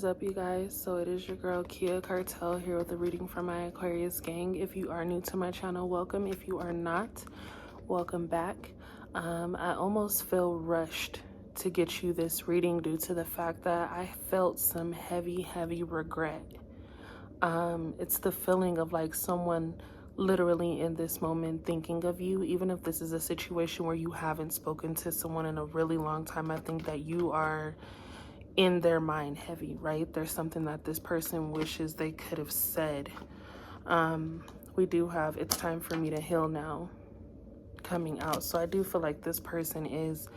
up, you guys? So it is your girl Kia Cartel here with a reading for my Aquarius gang. If you are new to my channel, welcome. If you are not, welcome back. I almost feel rushed to get you this reading due to the fact that I felt some heavy regret. It's the feeling of like someone literally in this moment thinking of you, even if this is a situation where you haven't spoken to someone in a really long time. I think that you are in their mind heavy, right? There's something that this person wishes they could have said. We do have "It's Time for Me to Heal Now" coming out. So I do feel like this person is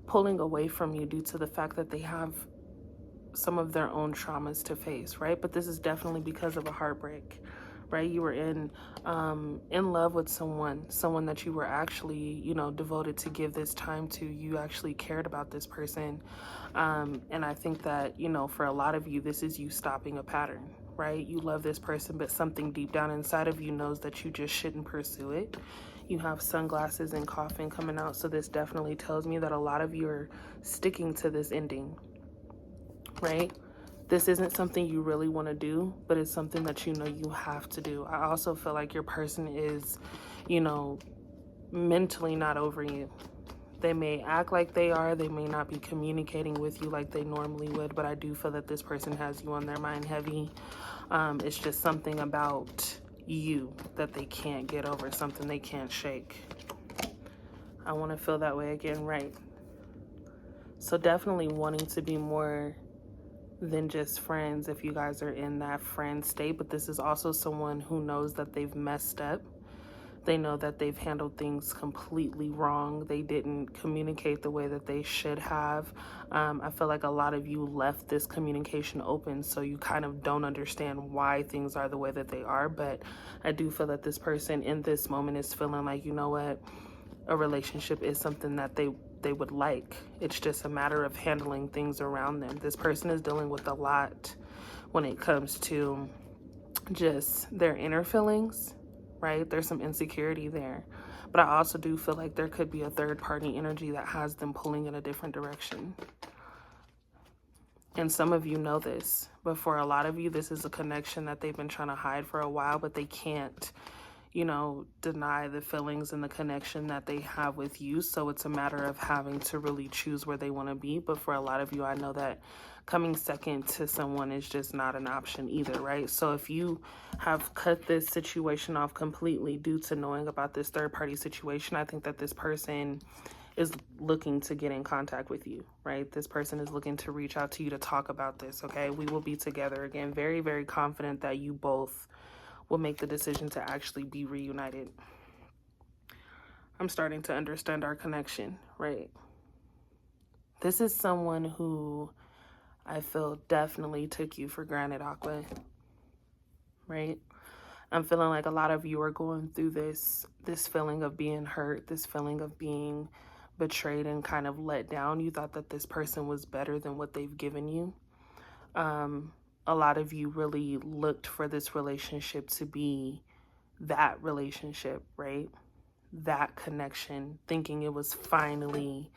pulling away from you due to the fact that they have some of their own traumas to face, right? But this is definitely because of a heartbreak, right? You were in love with someone that you were actually, devoted to give this time to. You actually cared about this person. And I think that, for a lot of you, this is you stopping a pattern, right? You love this person, but something deep down inside of you knows that you just shouldn't pursue it. You have sunglasses and coffin coming out. So this definitely tells me that a lot of you are sticking to this ending, right? This isn't something you really want to do, but it's something that you have to do. I also feel like your person is, mentally not over you. They may act like they are. They may not be communicating with you like they normally would, but I do feel that this person has you on their mind heavy. It's just something about you that they can't get over, something they can't shake. I want to feel that way again, right? So definitely wanting to be more than just friends if you guys are in that friend state, but this is also someone who knows that they've messed up. They know that they've handled things completely wrong. They didn't communicate the way that they should have. I feel like a lot of you left this communication open, so you kind of don't understand why things are the way that they are. But I do feel that this person in this moment is feeling like, you know what, a relationship is something that they would like. It's just a matter of handling things around them. This person is dealing with a lot when it comes to just their inner feelings, right? There's some insecurity there. But I also do feel like there could be a third party energy that has them pulling in a different direction. And some of you know this, but for a lot of you, this is a connection that they've been trying to hide for a while, but they can't, deny the feelings and the connection that they have with you. So it's a matter of having to really choose where they want to be. But for a lot of you, I know that coming second to someone is just not an option either, right? So if you have cut this situation off completely due to knowing about this third party situation, I think that this person is looking to get in contact with you, right? This person is looking to reach out to you to talk about this, okay? We will be together again. Very, very confident that you both will make the decision to actually be reunited. I'm starting to understand our connection, right? This is someone who I feel definitely took you for granted, Aqua, right? I'm feeling like a lot of you are going through this feeling of being hurt, this feeling of being betrayed and kind of let down. You thought that this person was better than what they've given you. A lot of you really looked for this relationship to be that relationship, right? That connection, thinking it was finally,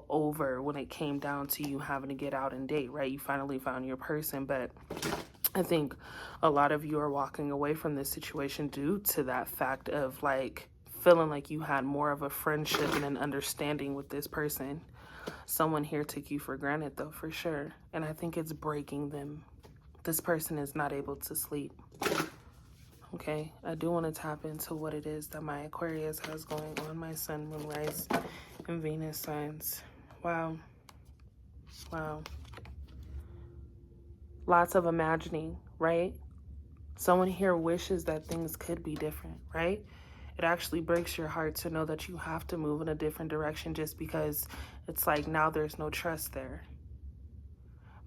over when it came down to you having to get out and date, right? You finally found your person, but I think a lot of you are walking away from this situation due to that fact of like feeling like you had more of a friendship and an understanding with this person. Someone here took you for granted though, for sure. And I think it's breaking them. This person is not able to sleep. Okay, I do want to tap into what it is that my Aquarius has going on. My sun, moon, rise, and Venus signs. Wow. Wow. Lots of imagining, right? Someone here wishes that things could be different, right? It actually breaks your heart to know that you have to move in a different direction just because it's like now there's no trust there.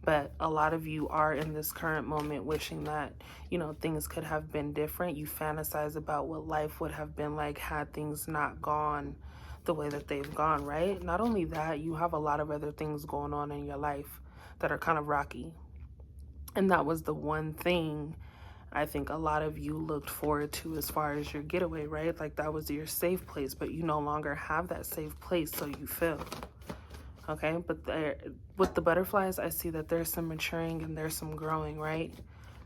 But a lot of you are in this current moment wishing that, things could have been different. You fantasize about what life would have been like had things not gone the way that they've gone, right? Not only that, you have a lot of other things going on in your life that are kind of rocky. And that was the one thing I think a lot of you looked forward to as far as your getaway, right? Like that was your safe place, but you no longer have that safe place, so you feel. Okay, but with the butterflies, I see that there's some maturing and there's some growing, right?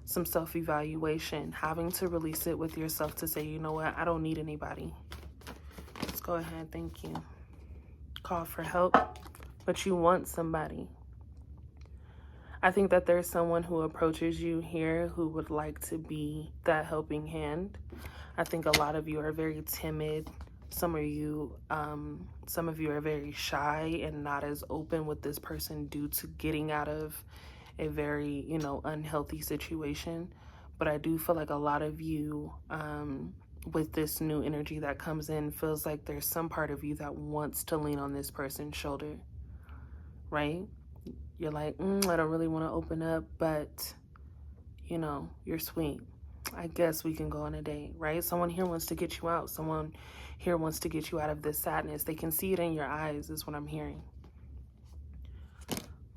Some self-evaluation, having to really sit with yourself to say, you know what, I don't need anybody. Let's go ahead, thank you. Call for help, but you want somebody. I think that there's someone who approaches you here who would like to be that helping hand. I think a lot of you are very timid. Some of you are very shy and not as open with this person due to getting out of a very, unhealthy situation. But I do feel like a lot of you, with this new energy that comes in, feels like there's some part of you that wants to lean on this person's shoulder, right? You're like, I don't really want to open up, but, you're sweet. I guess we can go on a date, right? Someone here wants to get you out. Someone here wants to get you out of this sadness. They can see it in your eyes, is what I'm hearing.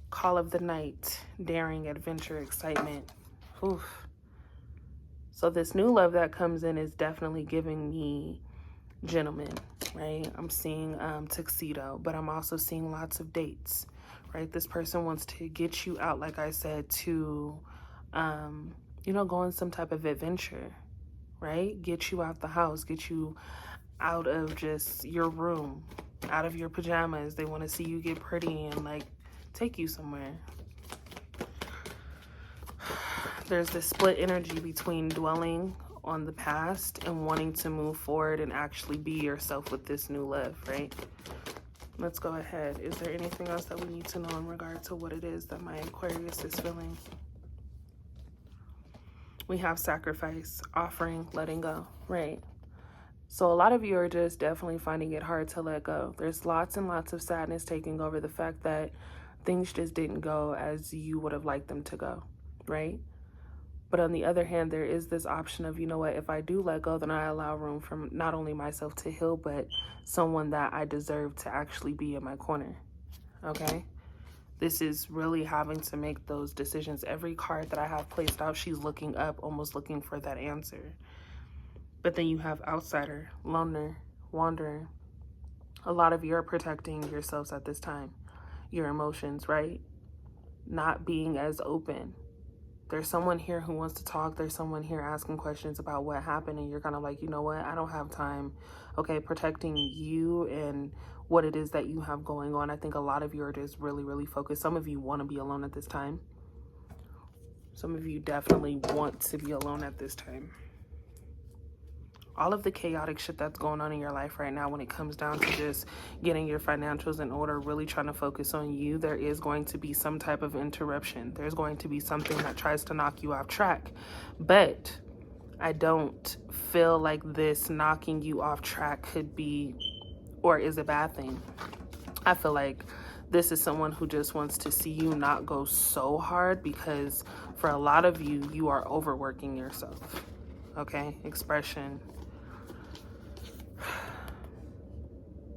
Call of the night, daring, adventure, excitement. Oof. So this new love that comes in is definitely giving me gentleman, right? I'm seeing tuxedo, but I'm also seeing lots of dates, right? This person wants to get you out, like I said, to, go on some type of adventure, right? Get you out the house, get you out of just your room, out of your pajamas. They want to see you get pretty and like take you somewhere. There's this split energy between dwelling on the past and wanting to move forward and actually be yourself with this new love, right? Let's go ahead. Is there anything else that we need to know in regard to what it is that my Aquarius is feeling? We have sacrifice, offering, letting go, right? So a lot of you are just definitely finding it hard to let go. There's lots and lots of sadness taking over the fact that things just didn't go as you would have liked them to go, right? But on the other hand, there is this option of, you know what, if I do let go, then I allow room for not only myself to heal, but someone that I deserve to actually be in my corner, okay? This is really having to make those decisions. Every card that I have placed out, she's looking up, almost looking for that answer. But then you have outsider, loner, wanderer. A lot of you are protecting yourselves at this time. Your emotions, right? Not being as open. There's someone here who wants to talk. There's someone here asking questions about what happened. And you're kind of like, you know what? I don't have time. Okay, protecting you and what it is that you have going on. I think a lot of you are just really, really focused. Some of you want to be alone at this time. Some of you definitely want to be alone at this time. All of the chaotic shit that's going on in your life right now, when it comes down to just getting your financials in order, really trying to focus on you, there is going to be some type of interruption. There's going to be something that tries to knock you off track. But I don't feel like this knocking you off track could be or is a bad thing. I feel like this is someone who just wants to see you not go so hard, because for a lot of you, you are overworking yourself. Okay, expression.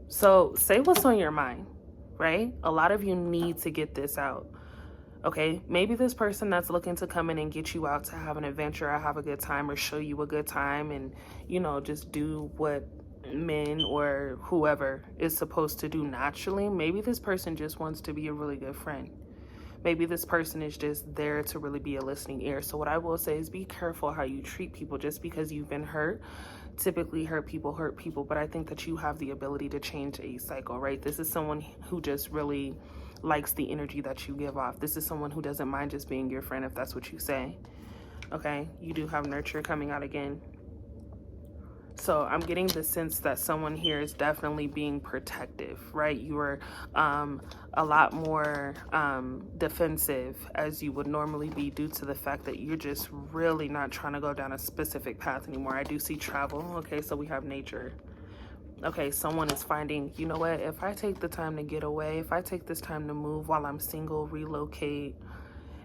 So say what's on your mind, right? A lot of you need to get this out. Okay, maybe this person that's looking to come in and get you out to have an adventure or have a good time or show you a good time and, just do what men or whoever is supposed to do naturally. Maybe this person just wants to be a really good friend. Maybe this person is just there to really be a listening ear. So what I will say is be careful how you treat people. Just because you've been hurt, typically hurt people, but I think that you have the ability to change a cycle, right? This is someone who just really likes the energy that you give off. This is someone who doesn't mind just being your friend if that's what you say. Okay, you do have nurture coming out again. So I'm getting the sense that someone here is definitely being protective, right? You are a lot more defensive as you would normally be due to the fact that you're just really not trying to go down a specific path anymore. I do see travel. Okay, so we have nature. Okay, someone is finding, you know what, if I take the time to get away, if I take this time to move while I'm single, relocate,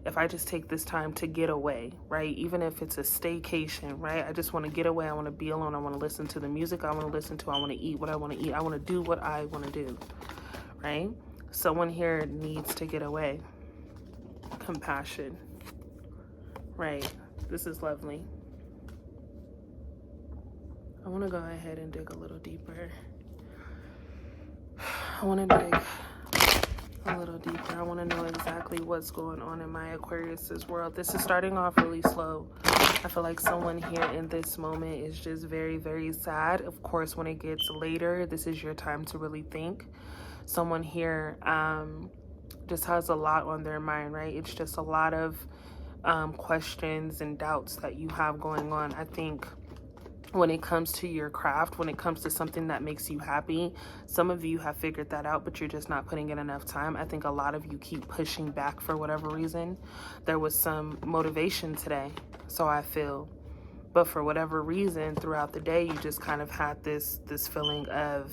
if I just take this time to get away, right? Even if it's a staycation, right? I just want to get away. I want to be alone. I want to listen to the music I want to listen to. I want to eat what I want to eat. I want to do what I want to do, right? Someone here needs to get away. Compassion, right? This is lovely. I want to go ahead and dig a little deeper. I want to dig a little deeper. I want to know exactly what's going on in my Aquarius's world. This is starting off really slow. I feel like someone here in this moment is just very, very sad. Of course, when it gets later, this is your time to really think. Someone here just has a lot on their mind, right? It's just a lot of questions and doubts that you have going on. I think when it comes to your craft, when it comes to something that makes you happy, some of you have figured that out, but you're just not putting in enough time. I think a lot of you keep pushing back for whatever reason. There was some motivation today, so I feel, but for whatever reason throughout the day, you just kind of had this feeling of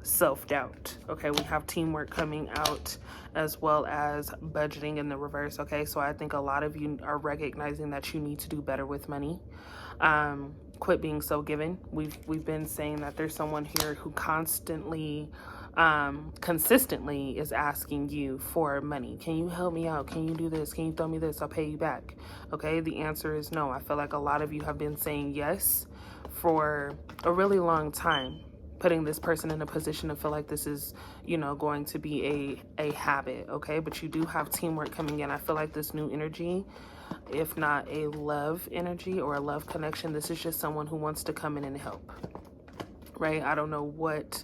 self-doubt. Okay, we have teamwork coming out as well as budgeting in the reverse. Okay, so I think a lot of you are recognizing that you need to do better with money. Quit being so given. We've been saying that there's someone here who consistently is asking you for money. Can you help me out? Can you do this? Can you throw me this? I'll pay you back. Okay, the answer is no. I feel like a lot of you have been saying yes for a really long time, putting this person in a position to feel like this is, you know, going to be a habit. Okay, but you do have teamwork coming in. I feel like this new energy, if not a love energy or a love connection, this is just someone who wants to come in and help, right? I don't know what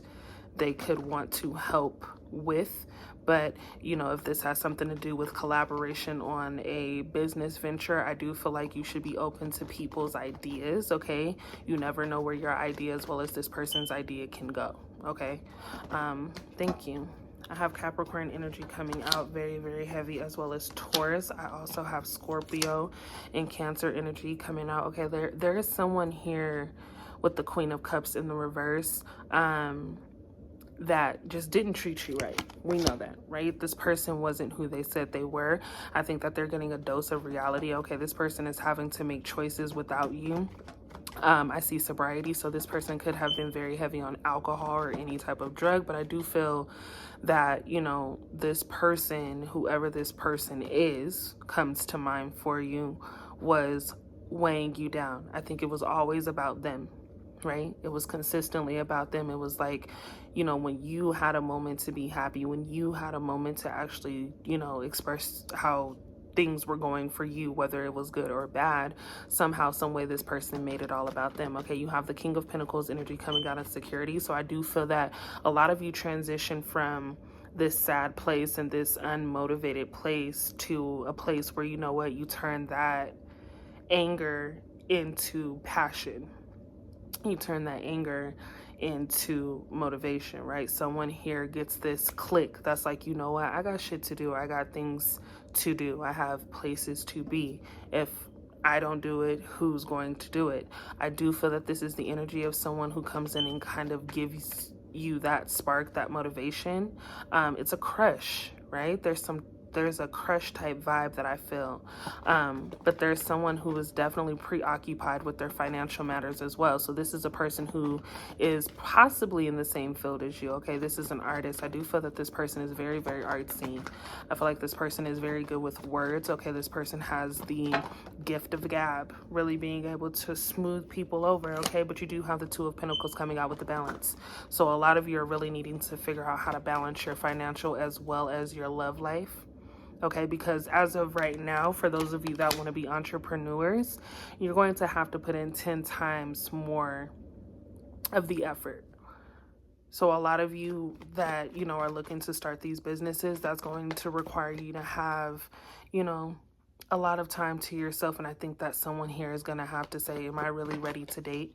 they could want to help with, but you know, if this has something to do with collaboration on a business venture, I do feel like you should be open to people's ideas. Okay, you never know where your idea as well as this person's idea can go. Okay, thank you. I have Capricorn energy coming out very, very heavy, as well as Taurus. I also have Scorpio and Cancer energy coming out. Okay, there is someone here with the Queen of Cups in the reverse that just didn't treat you right. We know that, right? This person wasn't who they said they were. I think that they're getting a dose of reality. Okay, this person is having to make choices without you. I see sobriety, so this person could have been very heavy on alcohol or any type of drug, but I do feel that, you know, this person, whoever this person is, comes to mind for you, was weighing you down. I think it was always about them, right? It was consistently about them. It was like, you know, when you had a moment to be happy, when you had a moment to actually, you know, express how things were going for you, whether it was good or bad, somehow, some way, this person made it all about them. Okay, you have the King of Pentacles energy coming out of security. So I do feel that a lot of you transition from this sad place and this unmotivated place to a place where, you know what, you turn that anger into passion. You turn that anger into motivation, right? Someone here gets this click that's like, you know what, I got shit to do. I got things to do. I have places to be. If I don't do it, who's going to do it? I do feel that this is the energy of someone who comes in and kind of gives you that spark, that motivation. It's a crush, right? There's a crush type vibe that I feel, but there's someone who is definitely preoccupied with their financial matters as well. So this is a person who is possibly in the same field as you. Okay, this is an artist. I do feel that this person is very, very artsy. I feel like this person is very good with words. Okay, this person has the gift of gab, really being able to smooth people over. Okay, but you do have the Two of Pentacles coming out with the balance. So a lot of you are really needing to figure out how to balance your financial as well as your love life. Okay, because as of right now, for those of you that want to be entrepreneurs, you're going to have to put in 10 times more of the effort. So a lot of you that, you know, are looking to start these businesses, that's going to require you to have, you know, a lot of time to yourself. And I think that someone here is going to have to say, am I really ready to date?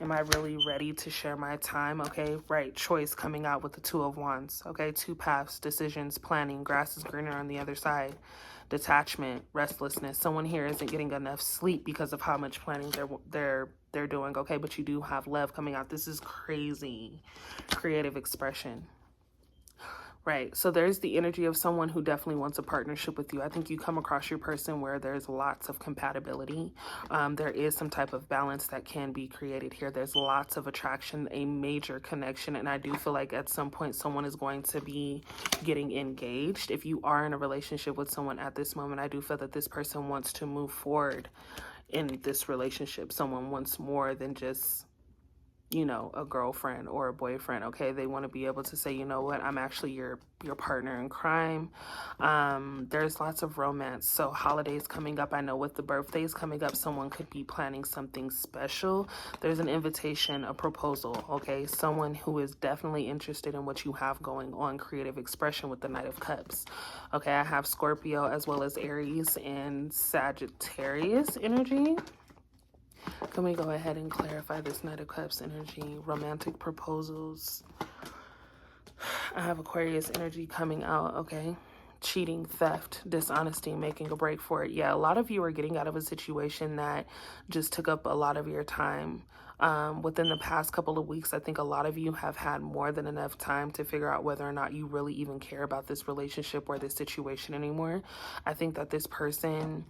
Am I really ready to share my time? Okay, right, choice coming out with the Two of Wands. Okay, two paths, decisions, planning, grass is greener on the other side, detachment, restlessness. Someone here isn't getting enough sleep because of how much planning they're doing. Okay, but you do have love coming out. This is crazy. Creative expression. Right, so there's the energy of someone who definitely wants a partnership with you. I think you come across your person where there's lots of compatibility. There is some type of balance that can be created here. There's lots of attraction, a major connection, and I do feel like at some point someone is going to be getting engaged. If you are in a relationship with someone at this moment, I do feel that this person wants to move forward in this relationship. Someone wants more than just, you know, a girlfriend or a boyfriend, okay? They want to be able to say, you know what, I'm actually your partner in crime. There's lots of romance. So holidays coming up. I know with the birthdays coming up, someone could be planning something special. There's an invitation, a proposal, okay? Someone who is definitely interested in what you have going on, creative expression with the Knight of Cups. Okay, I have Scorpio as well as Aries and Sagittarius energy. Can we go ahead and clarify this Knight of Cups energy? Romantic proposals. I have Aquarius energy coming out, okay? Cheating, theft, dishonesty, making a break for it. Yeah, a lot of you are getting out of a situation that just took up a lot of your time. Within the past couple of weeks, I think a lot of you have had more than enough time to figure out whether or not you really even care about this relationship or this situation anymore. I think that this person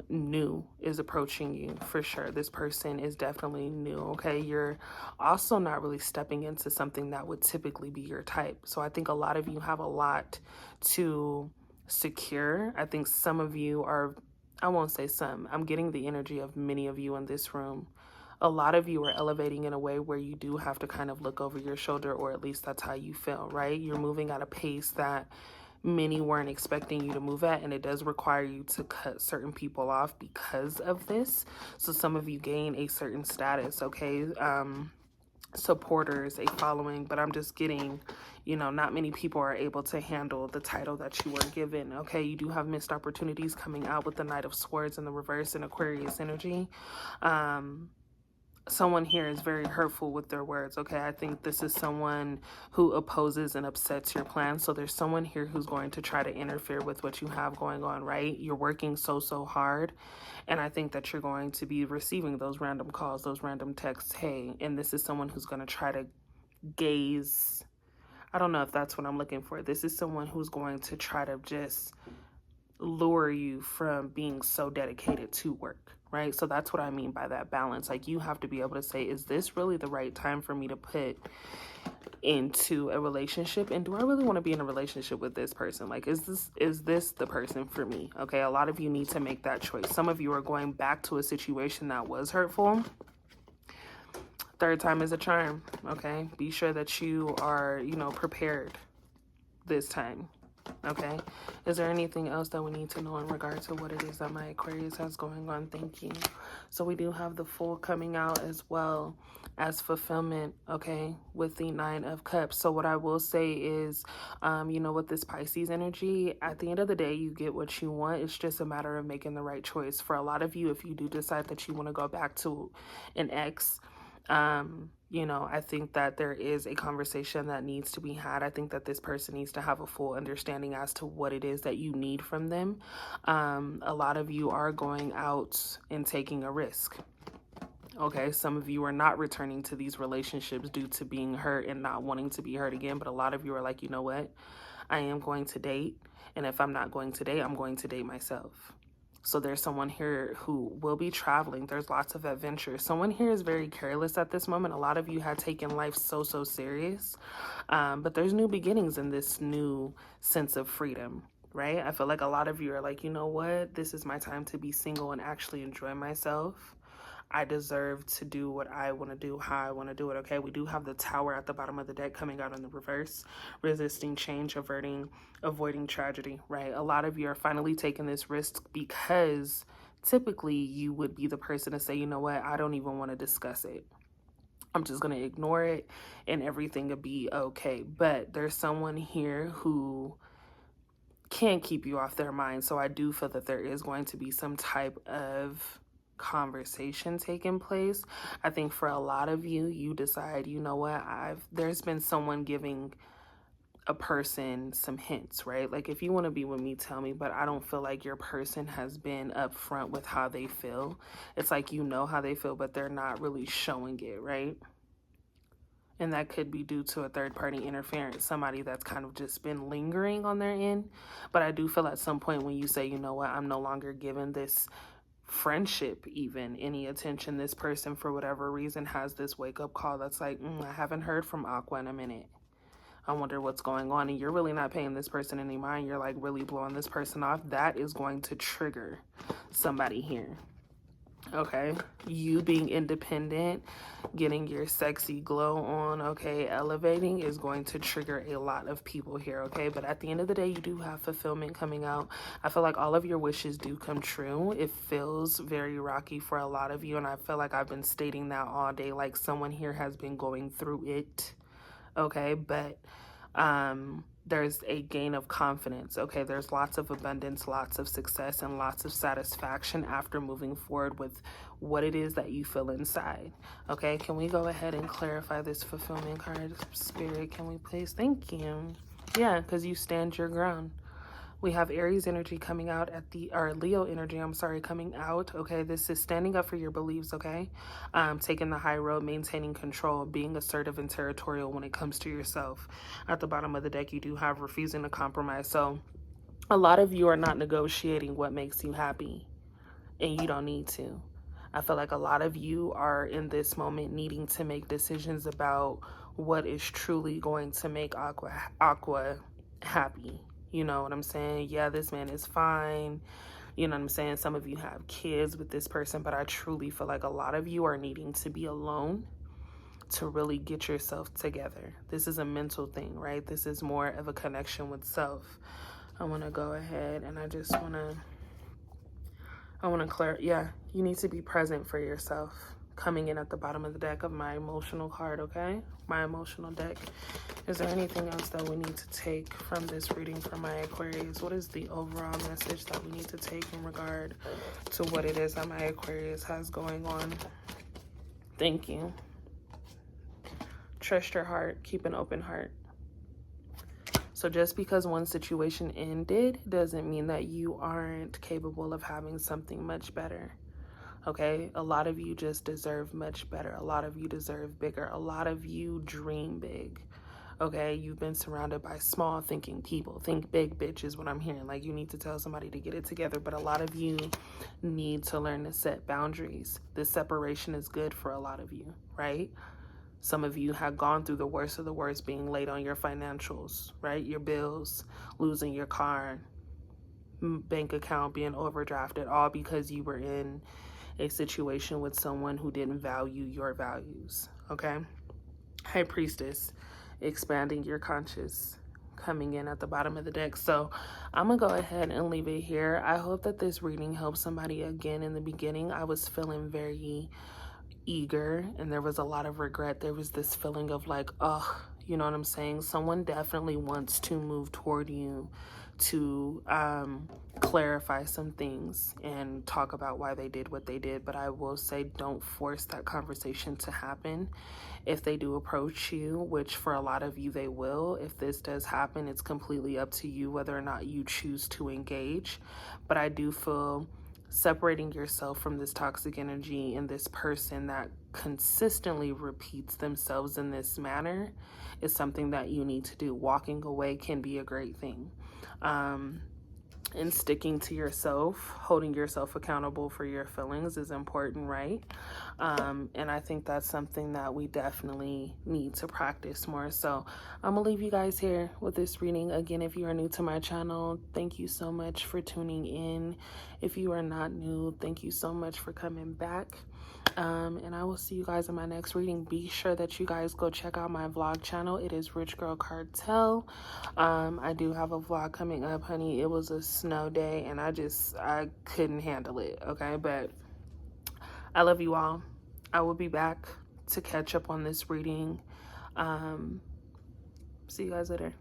new is approaching you for sure. This person is definitely new, okay? You're also not really stepping into something that would typically be your type. So I think a lot of you have a lot to secure. I think some of you are, I won't say some, I'm getting the energy of many of you in this room. A lot of you are elevating in a way where you do have to kind of look over your shoulder, or at least that's how you feel, right? You're moving at a pace that many weren't expecting you to move at, and it does require you to cut certain people off because of this. So some of you gain a certain status, okay? Supporters, a following, but I'm just getting, you know, not many people are able to handle the title that you were given, okay? You do have missed opportunities coming out with the Knight of Swords in the reverse and Aquarius energy. Someone here is very hurtful with their words, okay? I think this is someone who opposes and upsets your plans. So there's someone here who's going to try to interfere with what you have going on, right? You're working so hard, and I think that you're going to be receiving those random calls, those random texts, hey, and this is someone who's going to try to gaze. I don't know if that's what I'm looking for. This is someone who's going to try to just lure you from being so dedicated to work, right? So that's what I mean by that balance. Like, you have to be able to say, is this really the right time for me to put into a relationship? And do I really want to be in a relationship with this person? Like, is this the person for me? Okay, a lot of you need to make that choice. Some of you are going back to a situation that was hurtful. Third time is a charm, okay? Be sure that you are, you know, prepared this time. Okay, is there anything else that we need to know in regard to what it is that my Aquarius has going on? Thank you. So we do have the Fool coming out as well as fulfillment, okay, with the Nine of Cups. So what I will say is, you know, with this Pisces energy, at the end of the day, you get what you want. It's just a matter of making the right choice. For a lot of you, if you do decide that you want to go back to an ex, you know, I think that there is a conversation that needs to be had. I think that this person needs to have a full understanding as to what it is that you need from them. A lot of you are going out and taking a risk. Okay, some of you are not returning to these relationships due to being hurt and not wanting to be hurt again. But a lot of you are like, you know what? I am going to date. And if I'm not going to date, I'm going to date myself. So there's someone here who will be traveling. There's lots of adventure. Someone here is very careless at this moment. A lot of you have taken life so serious. But there's new beginnings in this new sense of freedom, right? I feel like a lot of you are like, you know what? This is my time to be single and actually enjoy myself. I deserve to do what I want to do, how I want to do it, okay? We do have the Tower at the bottom of the deck coming out in the reverse, resisting change, avoiding tragedy, right? A lot of you are finally taking this risk because typically you would be the person to say, you know what, I don't even want to discuss it. I'm just going to ignore it and everything will be okay. But there's someone here who can keep you off their mind. So I do feel that there is going to be some type of conversation taking place. I think for a lot of you, you decide, you know what, there's been someone giving a person some hints, right? Like, if you want to be with me, tell me, but I don't feel like your person has been upfront with how they feel. It's like, you know how they feel, but they're not really showing it, right? And that could be due to a third-party interference, somebody that's kind of just been lingering on their end. But I do feel at some point when you say, you know what, I'm no longer giving this friendship even any attention, this person for whatever reason has this wake-up call that's like, I haven't heard from Aqua in a minute. I wonder what's going on. And you're really not paying this person any mind. You're like really blowing this person off. That is going to trigger somebody here. Okay, you being independent, getting your sexy glow on, okay, elevating is going to trigger a lot of people here, okay? But at the end of the day, you do have fulfillment coming out. I feel like all of your wishes do come true. It feels very rocky for a lot of you, and I feel like I've been stating that all day, like someone here has been going through it, okay? But there's a gain of confidence, okay? There's lots of abundance, lots of success, and lots of satisfaction after moving forward with what it is that you feel inside, okay? Can we go ahead and clarify this fulfillment card, Spirit? Can we please? Thank you. Yeah, because you stand your ground. We have Aries energy coming out or Leo energy, I'm sorry, coming out, okay? This is standing up for your beliefs, okay? Taking the high road, maintaining control, being assertive and territorial when it comes to yourself. At the bottom of the deck, you do have refusing to compromise. So a lot of you are not negotiating what makes you happy, and you don't need to. I feel like a lot of you are in this moment needing to make decisions about what is truly going to make Aqua happy. You know what I'm saying? Yeah, this man is fine. You know what I'm saying? Some of you have kids with this person, but I truly feel like a lot of you are needing to be alone to really get yourself together. This is a mental thing, right? This is more of a connection with self. I want to go ahead and I want to clear. Yeah, you need to be present for yourself. Coming in at the bottom of the deck of my emotional card, okay? My emotional deck. Is there anything else that we need to take from this reading for my Aquarius? What is the overall message that we need to take in regard to what it is that my Aquarius has going on? Thank you. Trust your heart. Keep an open heart. So just because one situation ended doesn't mean that you aren't capable of having something much better. Okay, a lot of you just deserve much better. A lot of you deserve bigger. A lot of you dream big. Okay, you've been surrounded by small thinking people. Think big, bitch, is what I'm hearing. Like, you need to tell somebody to get it together. But a lot of you need to learn to set boundaries. This separation is good for a lot of you, right? Some of you have gone through the worst of the worst, being late on your financials, right? Your bills, losing your car, bank account being overdrafted, all because you were in a situation with someone who didn't value your values, okay? High Priestess, expanding your conscious, coming in at the bottom of the deck. So I'm gonna go ahead and leave it here. I hope that this reading helps somebody. Again, in the beginning, I was feeling very eager and there was a lot of regret. There was this feeling of like, oh, you know what I'm saying? Someone definitely wants to move toward you to clarify some things and talk about why they did what they did. But I will say, don't force that conversation to happen. If they do approach you, which for a lot of you they will, if this does happen, it's completely up to you whether or not you choose to engage. But I do feel separating yourself from this toxic energy and this person that consistently repeats themselves in this manner is something that you need to do. Walking away can be a great thing. And sticking to yourself, holding yourself accountable for your feelings is important, right? And I think that's something that we definitely need to practice more. So I'm gonna leave you guys here with this reading. Again, if you are new to my channel, thank you so much for tuning in. If you are not new, thank you so much for coming back. And I will see you guys in my next reading. Be sure that you guys go check out my vlog channel. It is Rich Girl Cartel. I do have a vlog coming up, honey. It was a snow day and I couldn't handle it, okay? But I love you all. I will be back to catch up on this reading. See you guys later.